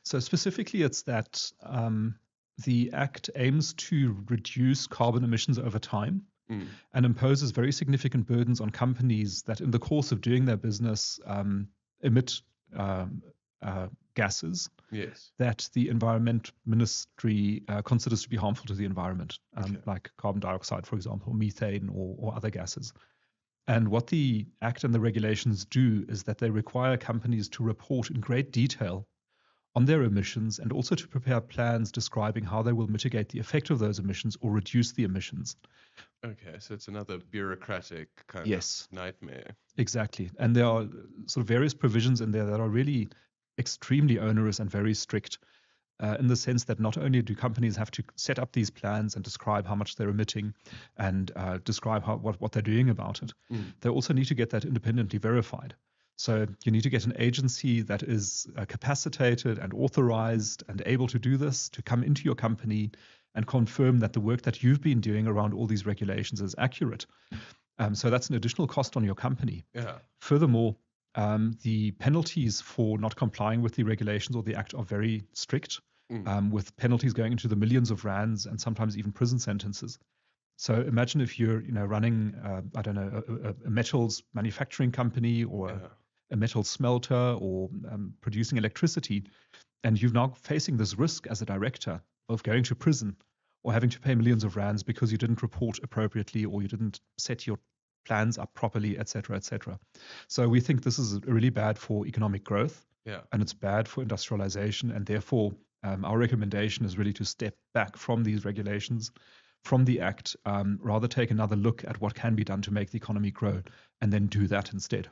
So specifically, it's that the Act aims to reduce carbon emissions over time Mm. and imposes very significant burdens on companies that, in the course of doing their business, emit um, gases Yes. that the Environment Ministry considers to be harmful to the environment, Okay. like carbon dioxide, for example, methane, or other gases. And what the Act and the regulations do is that they require companies to report in great detail on their emissions and also to prepare plans describing how they will mitigate the effect of those emissions or reduce the emissions. Okay. So it's another bureaucratic kind of Yes, nightmare. exactly. And there are sort of various provisions in there that are really extremely onerous and very strict, in the sense that not only do companies have to set up these plans and describe how much they're emitting and describe what they're doing about it, Mm. they also need to get that independently verified. So you need to get an agency that is capacitated and authorized and able to do this, to come into your company and confirm that the work that you've been doing around all these regulations is accurate. So that's an additional cost on your company. Yeah. Furthermore, the penalties for not complying with the regulations or the Act are very strict, Mm. with penalties going into the millions of rands and sometimes even prison sentences. So imagine if you're, running, I don't know, a metals manufacturing company or Yeah. a metal smelter or producing electricity, and you're now facing this risk as a director of going to prison or having to pay millions of rands because you didn't report appropriately or you didn't set your plans up properly, et cetera, et cetera. So we think this is really bad for economic growth Yeah. and it's bad for industrialization. And therefore, our recommendation is really to step back from these regulations, from the Act, rather take another look at what can be done to make the economy grow and then do that instead.